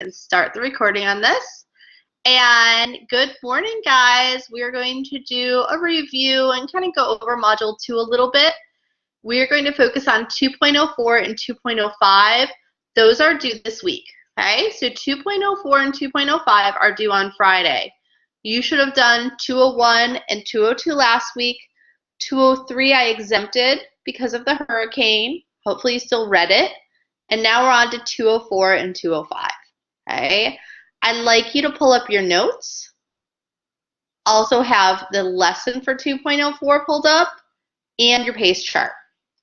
and start the recording on this. And good morning, guys. We're going to do a review and kind of go over Module 2 a little bit. We're going to focus on 2.04 and 2.05. Those are due this week, okay? So 2.04 and 2.05 are due on Friday. You should have done 201 and 202 last week. 203 I exempted because of the hurricane. Hopefully you still read it. And now we're on to 204 and 205, okay? I'd like you to pull up your notes. Also have the lesson for 2.04 pulled up and your pace chart,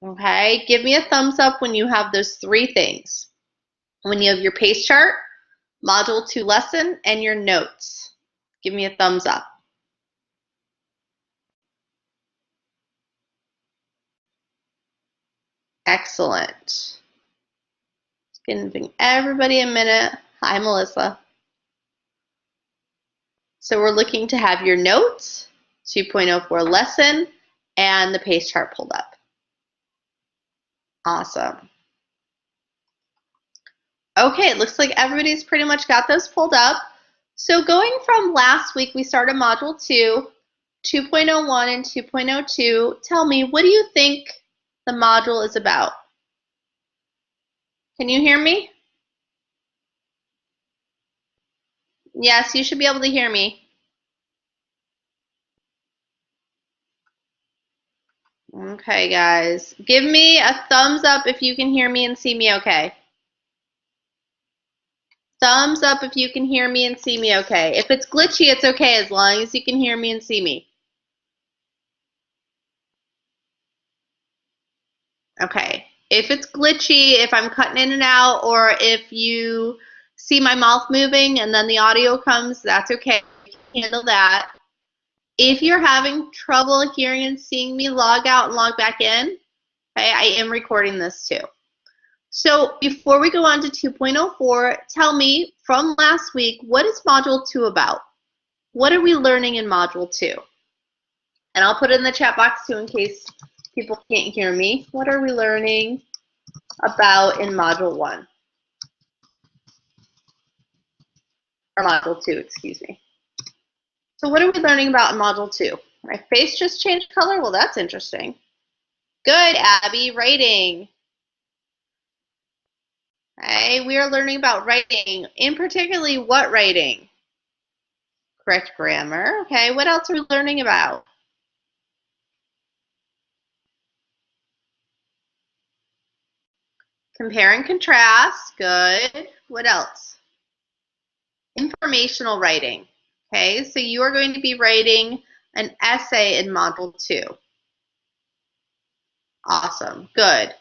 okay? Give me a thumbs up when you have those three things. When you have your pace chart, Module 2 lesson, and your notes. Give me a thumbs up. Excellent. Giving everybody a minute. Hi, Melissa. So we're looking to have your notes, 2.04 lesson, and the pace chart pulled up. Awesome. Okay, it looks like everybody's pretty much got those pulled up. So going from last week, we started Module 2, 2.01 and 2.02. Tell me, what do you think the module is about? Can you hear me? Yes, you should be able to hear me. Okay, guys. Give me a thumbs up if you can hear me and see me okay. Thumbs up if you can hear me and see me okay. If it's glitchy, it's okay as long as you can hear me and see me. Okay. If it's glitchy, if I'm cutting in and out, or if you see my mouth moving and then the audio comes, that's okay. You can handle that. If you're having trouble hearing and seeing me, log out and log back in. Okay, I am recording this too. So before we go on to 2.04, tell me from last week, what is Module 2 about? What are we learning in Module 2? And I'll put it in the chat box too in case people can't hear me. What are we learning about in Module 1? Or Module 2, excuse me. So what are we learning about in Module 2? My face just changed color? Well, that's interesting. Good, Abby, writing. Okay, we are learning about writing. In particularly, what writing? Correct grammar. Okay, what else are we learning about? Compare and contrast. Good. What else? Informational writing. Okay, so you are going to be writing an essay in Module 2. Awesome. Good.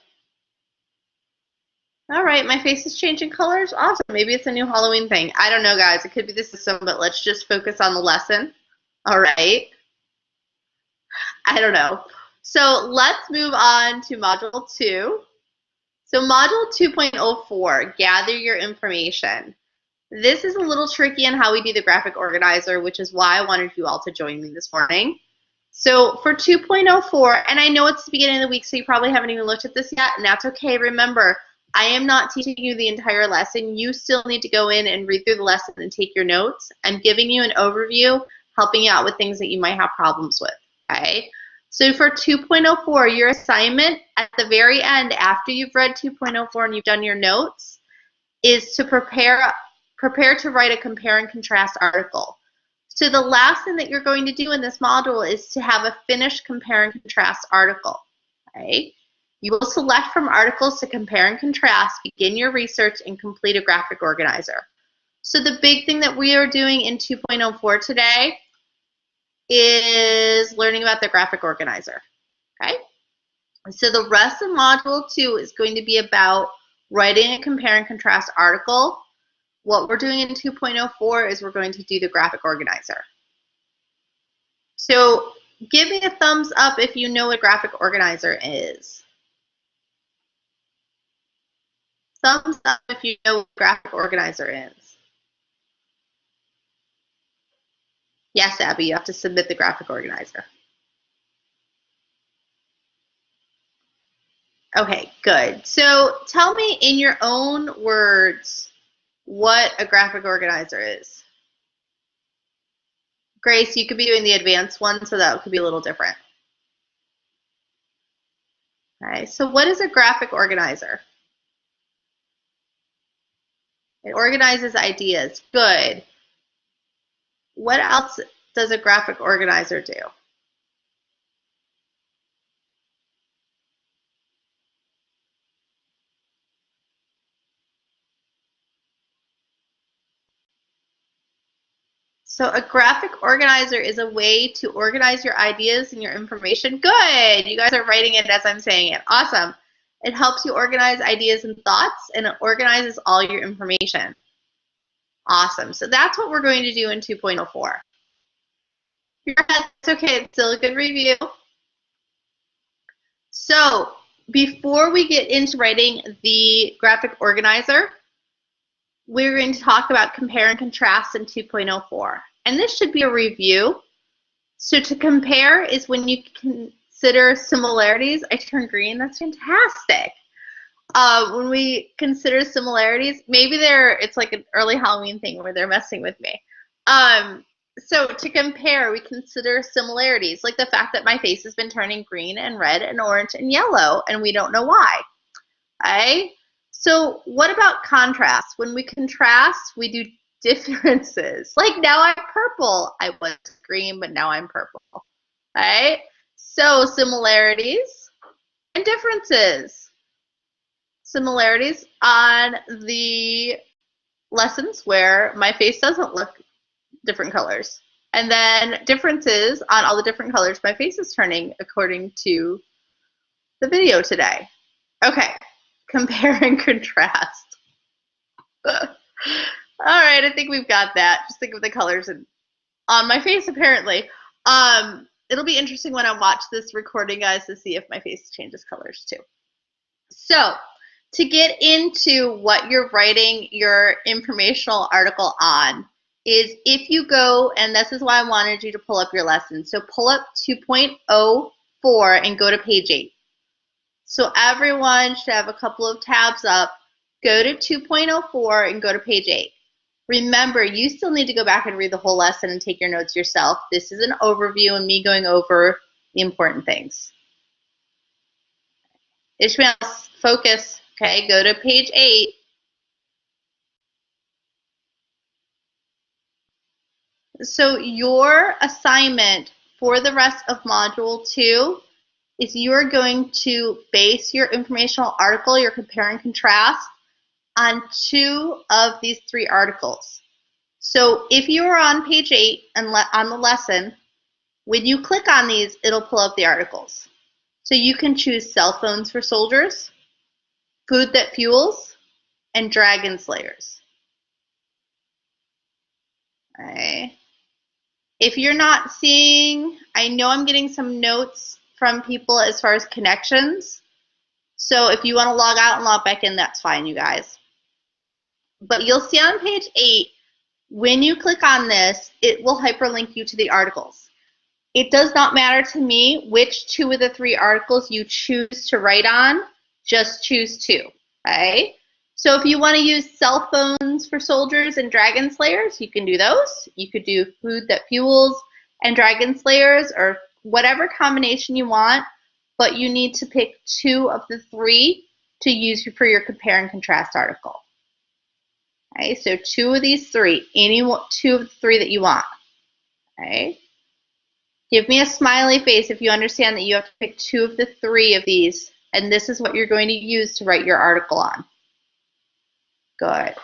All right, my face is changing colors. Awesome. Maybe it's a new Halloween thing. I don't know, guys. It could be the system, but let's just focus on the lesson. All right. I don't know. So let's move on to Module 2. So Module 2.04, gather your information. This is a little tricky in how we do the graphic organizer, which is why I wanted you all to join me this morning. So for 2.04, and I know it's the beginning of the week, so you probably haven't even looked at this yet, and that's okay. Remember, I am not teaching you the entire lesson. You still need to go in and read through the lesson and take your notes. I'm giving you an overview, helping you out with things that you might have problems with, okay? So for 2.04, your assignment at the very end, after you've read 2.04 and you've done your notes, is to prepare to write a compare and contrast article. So the last thing that you're going to do in this module is to have a finished compare and contrast article, okay? You will select from articles to compare and contrast, begin your research, and complete a graphic organizer. So the big thing that we are doing in 2.04 today is learning about the graphic organizer, okay? So the rest of Module 2 is going to be about writing a compare and contrast article. What we're doing in 2.04 is we're going to do the graphic organizer. So give me a thumbs up if you know what graphic organizer is. Thumbs up if you know what graphic organizer is. Yes, Abby, you have to submit the graphic organizer. Okay, good. So tell me in your own words, what a graphic organizer is. Grace, you could be doing the advanced one, so that could be a little different. Okay, so what is a graphic organizer? It organizes ideas. Good. What else does a graphic organizer do? So a graphic organizer is a way to organize your ideas and your information. Good. You guys are writing it as I'm saying it. Awesome. It helps you organize ideas and thoughts, and it organizes all your information. Awesome. So that's what we're going to do in 2.04. That's okay. It's still a good review. So before we get into writing the graphic organizer, we're going to talk about compare and contrast in 2.04. And this should be a review. So to compare is when you consider similarities. I turned green. That's fantastic. When we consider similarities, maybe it's like an early Halloween thing where they're messing with me. So to compare, we consider similarities, like the fact that my face has been turning green and red and orange and yellow, and we don't know why. Okay? So what about contrast? When we contrast, we do differences. Like now I'm purple. I was green, but now I'm purple. Okay? So similarities and differences. Similarities on the lessons where my face doesn't look different colors. And then differences on all the different colors my face is turning according to the video today. Okay, compare and contrast. All right, I think we've got that. Just think of the colors on my face, apparently. It'll be interesting when I watch this recording, guys, to see if my face changes colors too. So to get into what you're writing your informational article on is if you go, and this is why I wanted you to pull up your lesson. So pull up 2.04 and go to page 8. So everyone should have a couple of tabs up. Go to 2.04 and go to page 8. Remember, you still need to go back and read the whole lesson and take your notes yourself. This is an overview and me going over the important things. Ishmael, focus. Okay, go to page 8. So your assignment for the rest of Module 2 is you're going to base your informational article, your compare and contrast, on 2 of these 3 articles. So if you are on page 8 and on the lesson, when you click on these, it'll pull up the articles. So you can choose cell phones for soldiers, food that fuels, and dragon slayers. Okay. If you're not seeing, I know I'm getting some notes from people as far as connections. So if you want to log out and log back in, that's fine, you guys. But you'll see on page 8, when you click on this, it will hyperlink you to the articles. It does not matter to me which 2 of the 3 articles you choose to write on, just choose 2, okay? So if you want to use cell phones for soldiers and dragon slayers, you can do those. You could do food that fuels and dragon slayers, or whatever combination you want, but you need to pick 2 of the 3 to use for your compare and contrast article. Okay, so 2 of these 3, any 2 of the 3 that you want. Okay. Give me a smiley face if you understand that you have to pick 2 of the 3 of these, and this is what you're going to use to write your article on. Good.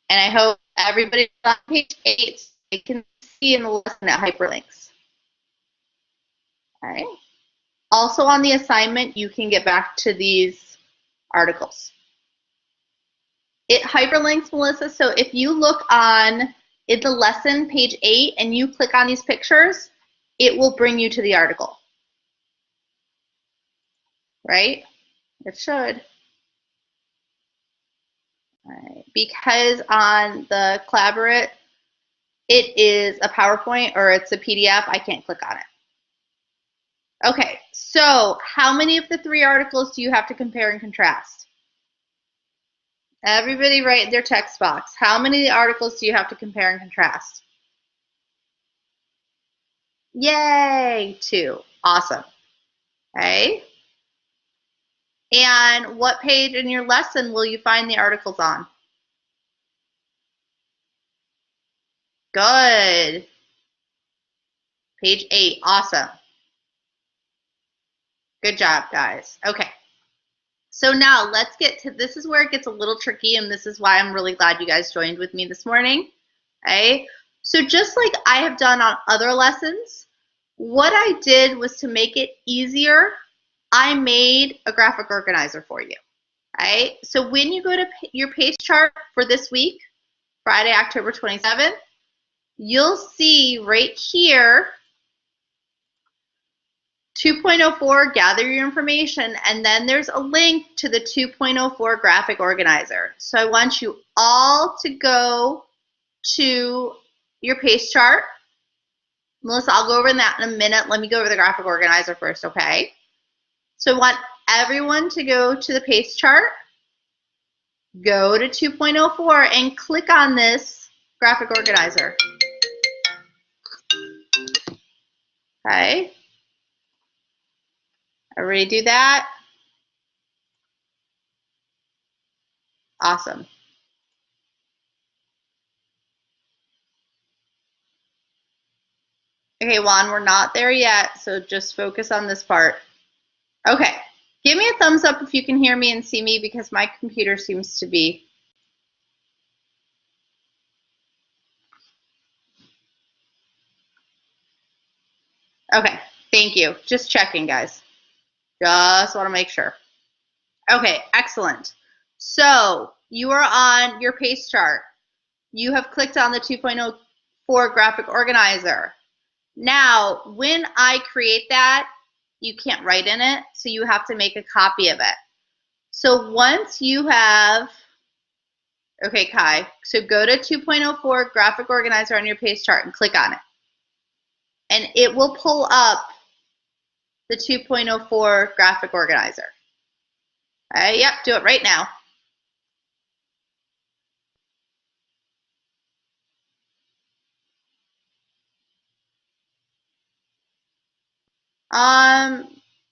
And I hope everybody on page 8 so they can see in the lesson that hyperlinks. All right. Also on the assignment, you can get back to these articles. It hyperlinks, Melissa, so if you look on in the lesson, page 8, and you click on these pictures, it will bring you to the article. Right? It should. All right. Because on the Collaborate, it is a PowerPoint or it's a PDF, I can't click on it. Okay, so how many of the 3 articles do you have to compare and contrast? Everybody write in their text box. How many articles do you have to compare and contrast? Yay, 2. Awesome. Okay. And what page in your lesson will you find the articles on? Good. Page 8. Awesome. Good job, guys. Okay. So now let's get to, this is where it gets a little tricky, and this is why I'm really glad you guys joined with me this morning. Okay. So just like I have done on other lessons, what I did was to make it easier, I made a graphic organizer for you. Right? So when you go to your pace chart for this week, Friday, October 27th, you'll see right here 2.04, gather your information, and then there's a link to the 2.04 graphic organizer. So I want you all to go to your pace chart. Melissa, I'll go over that in a minute. Let me go over the graphic organizer first, okay? So I want everyone to go to the pace chart, go to 2.04, and click on this graphic organizer. Okay. Everybody do that? Awesome. Okay, Juan, we're not there yet, so just focus on this part. Okay, give me a thumbs up if you can hear me and see me, because my computer seems to be. Okay, thank you. Just checking, guys. Just want to make sure. Okay, excellent. So you are on your pace chart. You have clicked on the 2.04 graphic organizer. Now, when I create that, you can't write in it, so you have to make a copy of it. So once you have, okay, Kai, so go to 2.04 graphic organizer on your pace chart and click on it. And it will pull up the 2.04 graphic organizer. All right, yep, do it right now.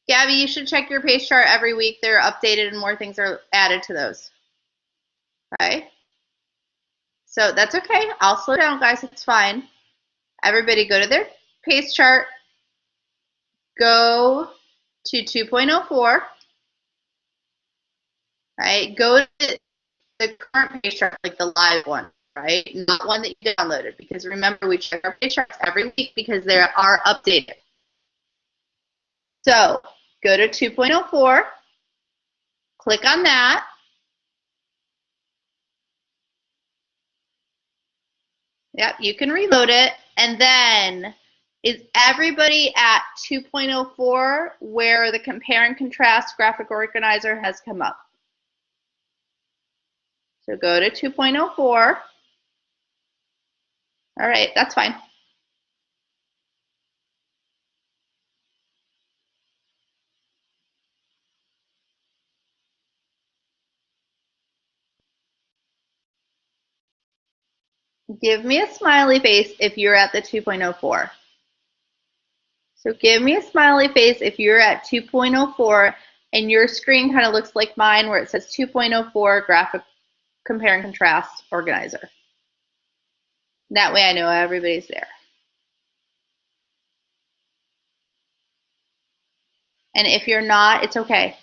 Gabby, you should check your pace chart every week. They're updated and more things are added to those. Okay? So that's okay. I'll slow down, guys. It's fine. Everybody go to their pace chart. Go to 2.04. Right? Go to the current pace chart, like the live one, right? Not one that you downloaded, because remember, we check our pace charts every week because they are updated. So go to 2.04, click on that. Yep, you can reload it. And then is everybody at 2.04 where the compare and contrast graphic organizer has come up? So go to 2.04. All right, that's fine. Give me a smiley face if you're at the 2.04. So give me a smiley face if you're at 2.04 and your screen kind of looks like mine where it says 2.04 graphic compare and contrast organizer. That way I know everybody's there. And if you're not, it's okay.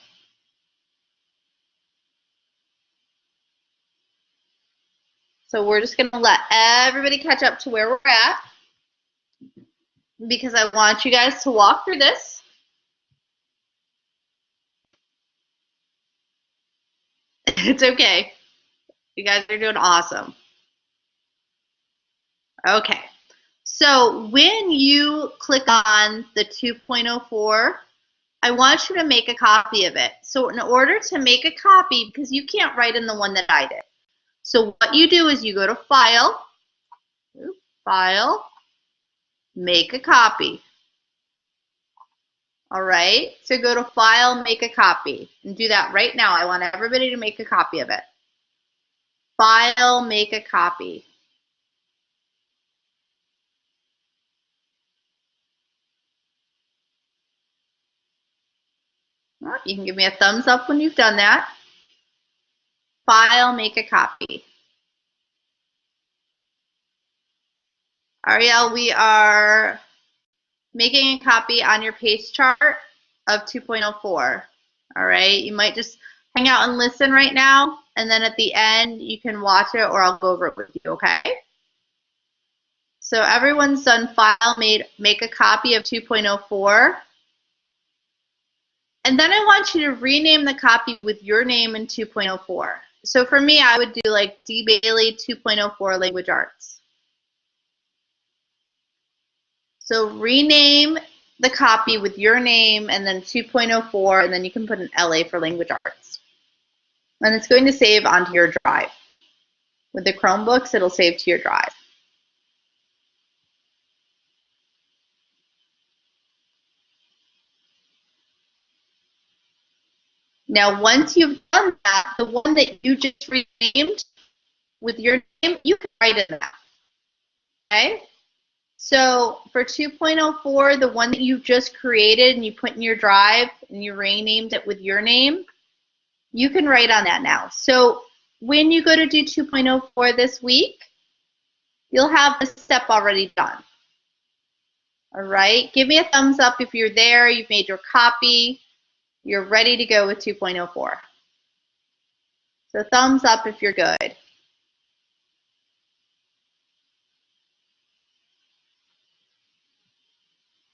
So we're just going to let everybody catch up to where we're at, because I want you guys to walk through this. It's okay. You guys are doing awesome. Okay. So when you click on the 2.04, I want you to make a copy of it. So in order to make a copy, because you can't write in the one that I did. So what you do is you go to File, Make a Copy. All right, so go to File, Make a Copy, and do that right now. I want everybody to make a copy of it. File, make a copy. Well, you can give me a thumbs up when you've done that. File, make a copy. Ariel, we are making a copy on your pace chart of 2.04. All right, you might just hang out and listen right now, and then at the end you can watch it or I'll go over it with you, okay? So everyone's done file, make a copy of 2.04. And then I want you to rename the copy with your name in 2.04. So for me, I would do like D. Bailey 2.04 Language Arts. So rename the copy with your name and then 2.04, and then you can put an LA for Language Arts. And it's going to save onto your drive. With the Chromebooks, it'll save to your drive. Now, once you've done that, the one that you just renamed with your name, you can write in that. Okay? So for 2.04, the one that you just created and you put in your drive and you renamed it with your name, you can write on that now. So when you go to do 2.04 this week, you'll have the step already done. All right, give me a thumbs up if you're there, you've made your copy, you're ready to go with 2.04. So thumbs up if you're good.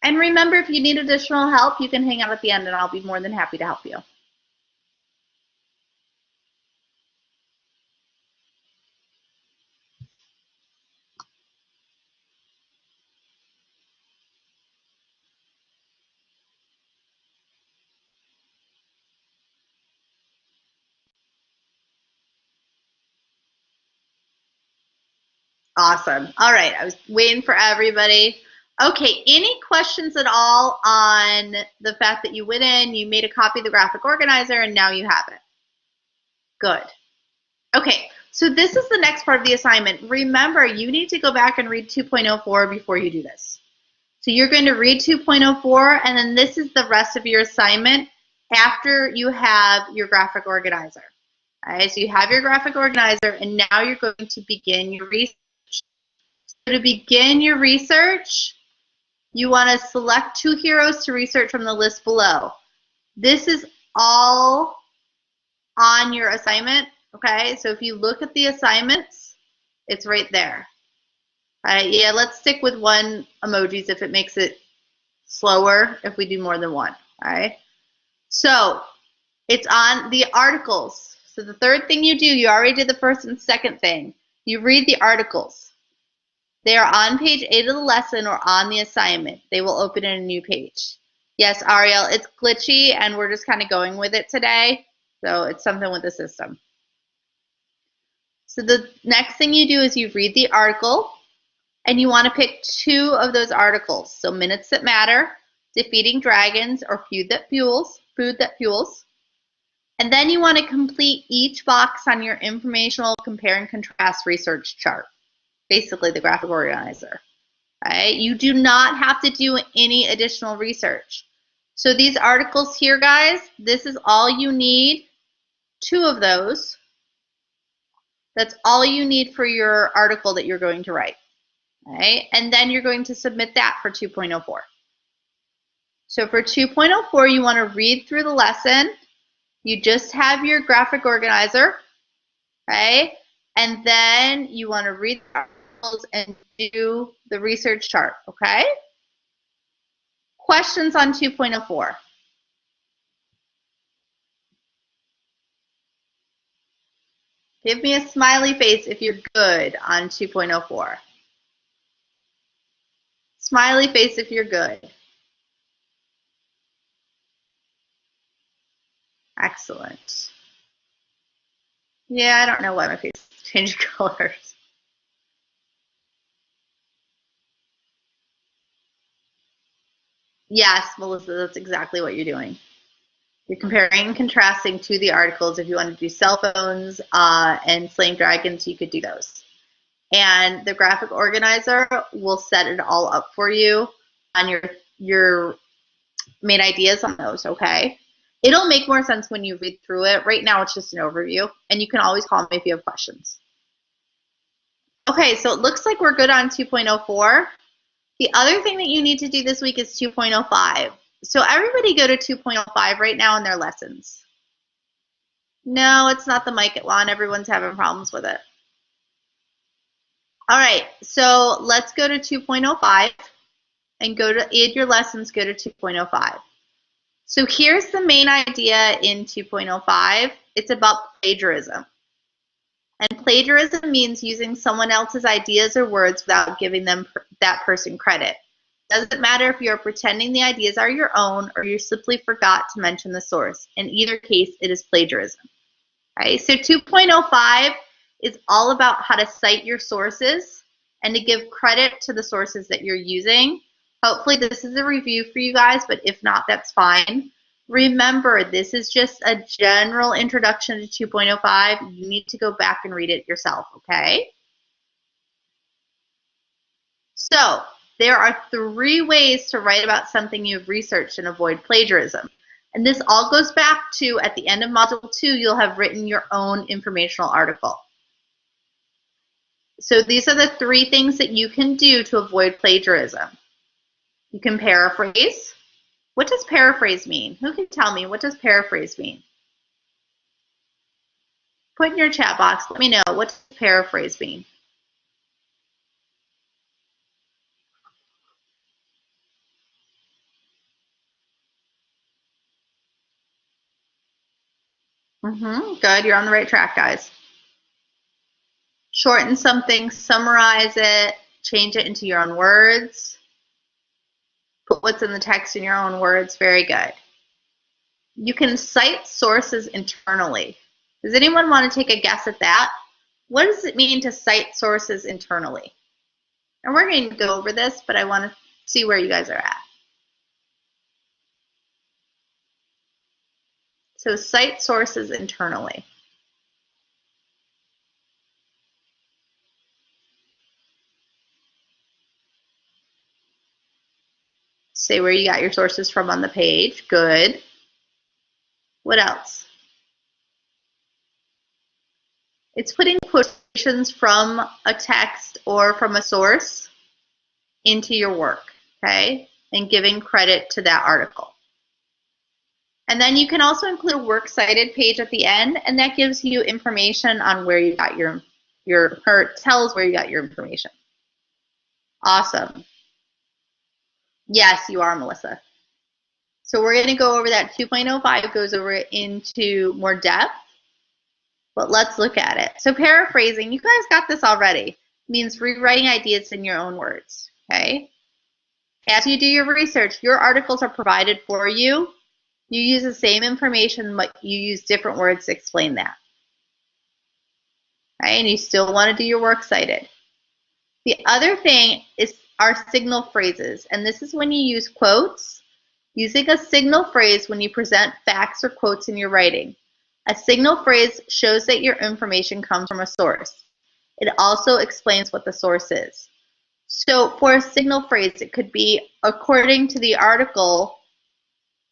And remember, if you need additional help, you can hang out at the end and I'll be more than happy to help you. Awesome. All right, I was waiting for everybody. Okay, any questions at all on the fact that you went in, you made a copy of the graphic organizer, and now you have it? Good. Okay, so this is the next part of the assignment. Remember, you need to go back and read 2.04 before you do this. So you're going to read 2.04, and then this is the rest of your assignment after you have your graphic organizer. All right, so you have your graphic organizer, and now you're going to begin your research. So to begin your research, you want to select 2 heroes to research from the list below. This is all on your assignment, okay? So if you look at the assignments, it's right there. All right, yeah, let's stick with 1 emojis if it makes it slower if we do more than 1, all right? So it's on the articles. So the third thing you do, you already did the first and second thing. You read the articles. They are on page 8 of the lesson or on the assignment. They will open in a new page. Yes, Ariel, it's glitchy and we're just kind of going with it today. So it's something with the system. So the next thing you do is you read the article and you want to pick 2 of those articles. So Minutes That Matter, Defeating Dragons, or Food That Fuels. And then you want to complete each box on your informational compare and contrast research chart. Basically the graphic organizer. Right? You do not have to do any additional research. So these articles here, guys, this is all you need. 2 of those. That's all you need for your article that you're going to write. Right? And then you're going to submit that for 2.04. So for 2.04, you want to read through the lesson. You just have your graphic organizer, right? And then you want to read the articles and do the research chart, okay? Questions on 2.04? Give me a smiley face if you're good on 2.04. Smiley face if you're good. Excellent. Yeah, I don't know why my face changed colors. Yes, Melissa, that's exactly what you're doing. You're comparing and contrasting to the articles. If you want to do cell phones and slaying dragons, you could do those. And the graphic organizer will set it all up for you on your main ideas on those, okay? It'll make more sense when you read through it. Right now, it's just an overview, and you can always call me if you have questions. Okay, so it looks like we're good on 2.04. The other thing that you need to do this week is 2.05. So everybody go to 2.05 right now in their lessons. No, it's not the mic at Juan. Everyone's having problems with it. All right, so let's go to 2.05 and go to aid your lessons, go to 2.05. So here's the main idea in 2.05. It's about plagiarism. And plagiarism means using someone else's ideas or words without giving them that person credit. Doesn't matter if you're pretending the ideas are your own or you simply forgot to mention the source. In either case, it is plagiarism. Okay, so 2.05 is all about how to cite your sources and to give credit to the sources that you're using. Hopefully this is a review for you guys, but if not, that's fine. Remember, this is just a general introduction to 2.05. You need to go back and read it yourself, okay? So, there are 3 ways to write about something you've researched and avoid plagiarism. And this all goes back to, at the end of Module 2, you'll have written your own informational article. So these are the 3 things that you can do to avoid plagiarism. You can paraphrase. What does paraphrase mean? Who can tell me, what does paraphrase mean? Put in your chat box, let me know, what does paraphrase mean? Good, you're on the right track, guys. Shorten something, summarize it, change it into your own words. Put what's in the text in your own words, very good. You can cite sources internally. Does anyone want to take a guess at that? What does it mean to cite sources internally? And we're going to go over this, but I want to see where you guys are at. So cite sources internally. Say where you got your sources from on the page. Good. What else? It's putting quotations from a text or from a source into your work, okay? And giving credit to that article. And then you can also include a works cited page at the end, and that gives you information on where you got your or tells where you got your information. Awesome. Yes, you are, Melissa. So we're going to go over that. 2.05 goes over it into more depth, but let's look at it. So paraphrasing, you guys got this already, means rewriting ideas in your own words, okay? As you do your research, your articles are provided for you. You use the same information, but you use different words to explain that. Okay? And you still want to do your works cited. The other thing are signal phrases, and this is when you use quotes. Using a signal phrase when you present facts or quotes in your writing. A signal phrase shows that your information comes from a source. It also explains what the source is. So for a signal phrase, it could be, according to the article,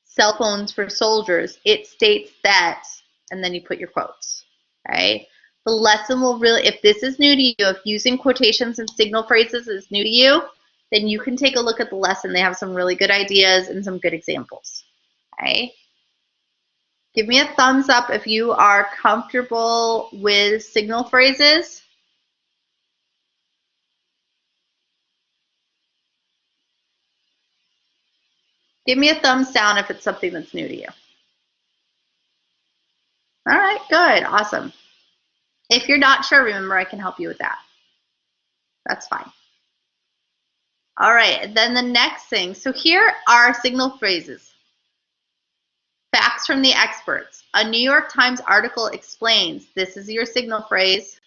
cell phones for soldiers, it states that, and then you put your quotes, right? The lesson will really, if this is new to you, if using quotations and signal phrases is new to you, then you can take a look at the lesson. They have some really good ideas and some good examples, okay? Give me a thumbs up if you are comfortable with signal phrases. Give me a thumbs down if it's something that's new to you. All right, good, awesome. If you're not sure, remember I can help you with that. That's fine. All right, then the next thing. So here are signal phrases. Facts from the experts. A New York Times article explains, this is your signal phrase,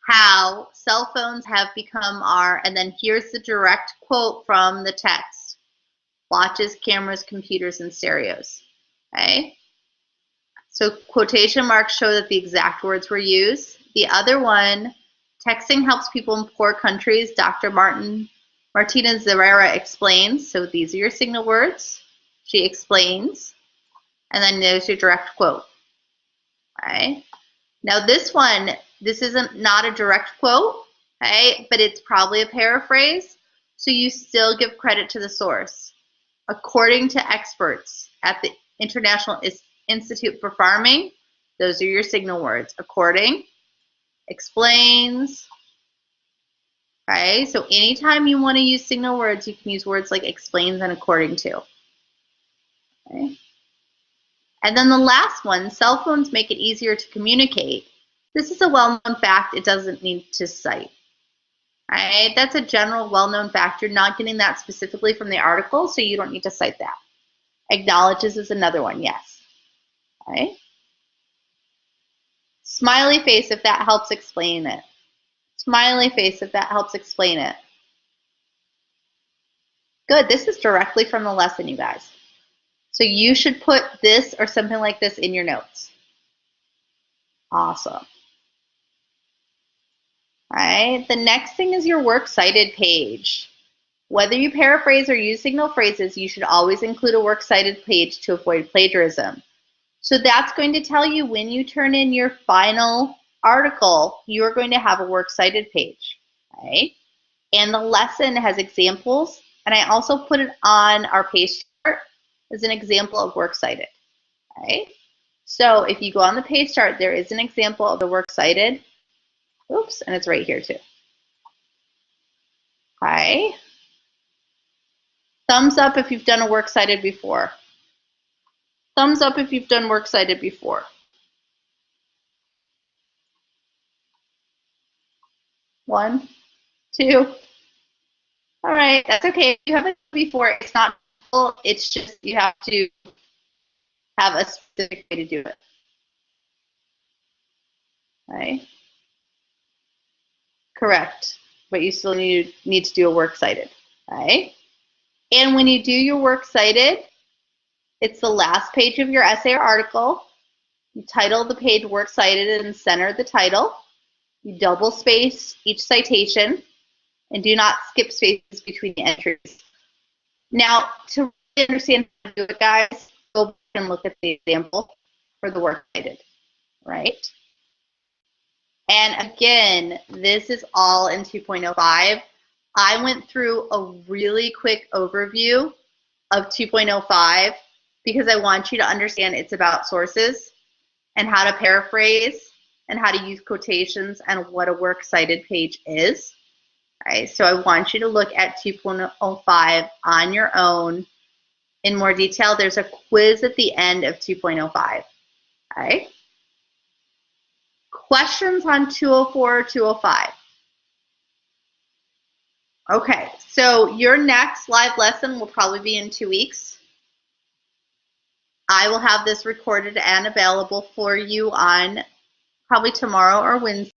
how cell phones have become our, and then here's the direct quote from the text. Watches, cameras, computers, and stereos. Okay? So quotation marks show that the exact words were used. The other one, texting helps people in poor countries. Dr. Martina Zerera explains. So these are your signal words. She explains. And then there's your direct quote. Okay? Now this one, this isn't not a direct quote, okay, but it's probably a paraphrase. So you still give credit to the source. According to experts at the International Institute for Farming, those are your signal words. According, explains. Okay, so anytime you want to use signal words, you can use words like explains and according to. Okay. And then the last one, cell phones make it easier to communicate. This is a well-known fact. It doesn't need to cite. All right, that's a general well-known fact. You're not getting that specifically from the article, so you don't need to cite that. Acknowledges is another one, yes. Okay. Smiley face if that helps explain it. Smiley face if that helps explain it. Good, this is directly from the lesson, you guys. So you should put this or something like this in your notes. Awesome. All right, the next thing is your works cited page. Whether you paraphrase or use signal phrases, you should always include a works cited page to avoid plagiarism. So that's going to tell you when you turn in your final article, you're going to have a works cited page. Okay? And the lesson has examples, and I also put it on our page chart as an example of works cited. Okay? So if you go on the page chart, there is an example of the works cited. Oops, and it's right here too. Okay. Thumbs up if you've done a works cited before. Thumbs up if you've done works cited before. One, two. All right, that's okay. If you haven't before, it's not full. It's just you have to have a specific way to do it. Okay. Correct, but you still need to do a works cited. Okay. And when you do your works cited, it's the last page of your essay or article. You title the page works cited and center the title. You double space each citation and do not skip spaces between the entries. Now, to really understand how to do it, guys, go back and look at the example for the works cited, right? And again, this is all in 2.05. I went through a really quick overview of 2.05 because I want you to understand it's about sources and how to paraphrase and how to use quotations and what a works cited page is. All right, so I want you to look at 2.05 on your own in more detail. There's a quiz at the end of 2.05. All right. Questions on 204 or 205? Okay, so your next live lesson will probably be in 2 weeks. I will have this recorded and available for you on probably tomorrow or Wednesday.